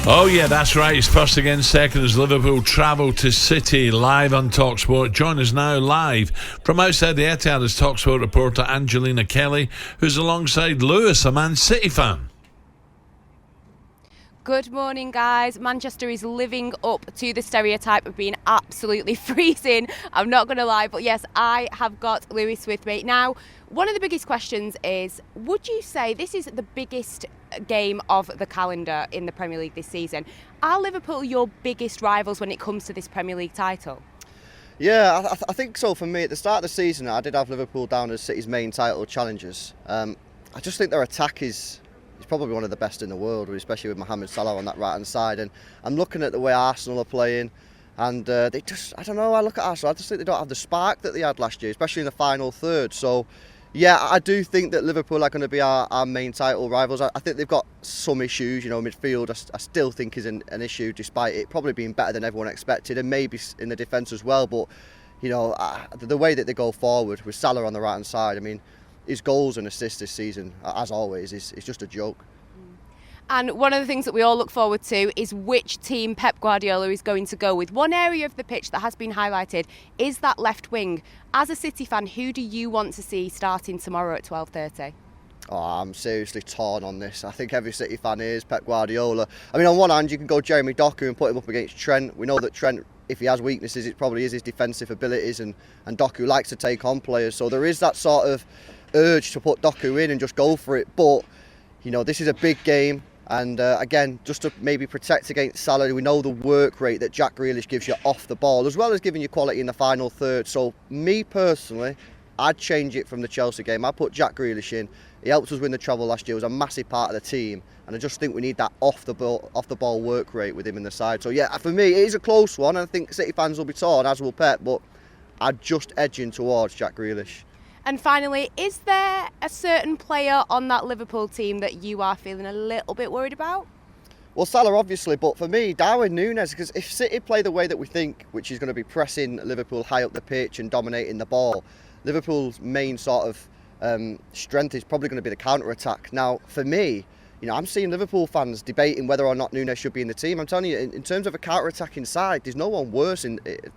Oh yeah, that's right. It's first against second as Liverpool travel to City, live on talkSPORT. Join us now live from outside the Etihad is talkSPORT reporter Angelina Kelly, who's alongside Lewis, a Man City fan. Good morning, guys. Manchester is living up to the stereotype of being absolutely freezing. I'm not going to lie, but yes, I have got Lewis with me. Now, one of the biggest questions is, would you say this is the biggest game of the calendar in the Premier League this season? Are Liverpool your biggest rivals when it comes to this Premier League title? Yeah, I think so. For me, at the start of the season, I did have Liverpool down as City's main title challengers. I just think their attack is probably one of the best in the world, especially with Mohamed Salah on that right-hand side. And I'm looking at the way Arsenal are playing, and they just, I don't know, I look at Arsenal, I just think they don't have the spark that they had last year, especially in the final third. So, yeah, I do think that Liverpool are going to be our main title rivals. I think they've got some issues, midfield I still think is an issue, despite it probably being better than everyone expected, and maybe in the defence as well. But, the way that they go forward with Salah on the right-hand side, I mean, his goals and assists this season, as always, is just a joke. And one of the things that we all look forward to is which team Pep Guardiola is going to go with. One area of the pitch that has been highlighted is that left wing. As a City fan, who do you want to see starting tomorrow at 12:30? Oh, I'm seriously torn on this. I think every City fan is Pep Guardiola. I mean, on one hand, you can go Jeremy Doku and put him up against Trent. We know that Trent, if he has weaknesses, it probably is his defensive abilities, and Doku likes to take on players. So there is that sort of urge to put Doku in and just go for it. But, this is a big game. And again, just to maybe protect against Salah, we know the work rate that Jack Grealish gives you off the ball, as well as giving you quality in the final third. So me personally, I'd change it from the Chelsea game. I'd put Jack Grealish in. He helped us win the treble last year. He was a massive part of the team. And I just think we need that off the ball work rate with him in the side. So yeah, for me, it is a close one. I think City fans will be torn, as will Pep. But I'd just edging towards Jack Grealish. And finally, is there a certain player on that Liverpool team that you are feeling a little bit worried about? Well, Salah obviously, but for me, Darwin Núñez, because if City play the way that we think, which is going to be pressing Liverpool high up the pitch and dominating the ball, Liverpool's main sort of strength is probably going to be the counter-attack. Now, for me, I'm seeing Liverpool fans debating whether or not Núñez should be in the team. I'm telling you, in terms of a counter-attacking side, there's no one worse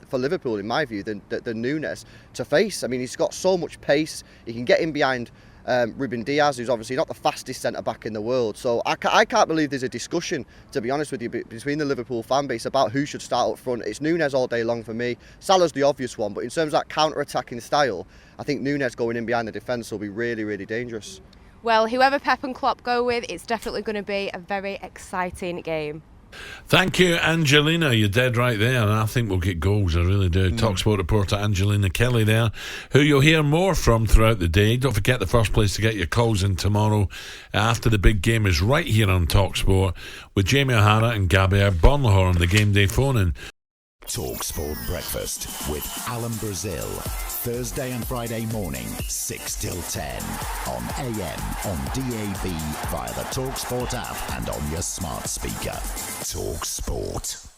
for Liverpool, in my view, than Núñez to face. I mean, he's got so much pace. He can get in behind Ruben Diaz, who's obviously not the fastest centre-back in the world. So I can't believe there's a discussion, to be honest with you, between the Liverpool fan base about who should start up front. It's Núñez all day long for me. Salah's the obvious one, but in terms of that counter-attacking style, I think Núñez going in behind the defence will be really, really dangerous. Well, whoever Pep and Klopp go with, it's definitely going to be a very exciting game. Thank you, Angelina. You're dead right there, and I think we'll get goals. I really do. talkSPORT reporter Angelina Kelly there, who you'll hear more from throughout the day. Don't forget, the first place to get your calls in tomorrow after the big game is right here on talkSPORT with Jamie O'Hara and Gabriel Bonlahor on the game day phone-in. talkSPORT Breakfast with Alan Brazil. Thursday and Friday morning, 6 till 10. On AM, on DAB, via the talkSPORT app and on your smart speaker. talkSPORT.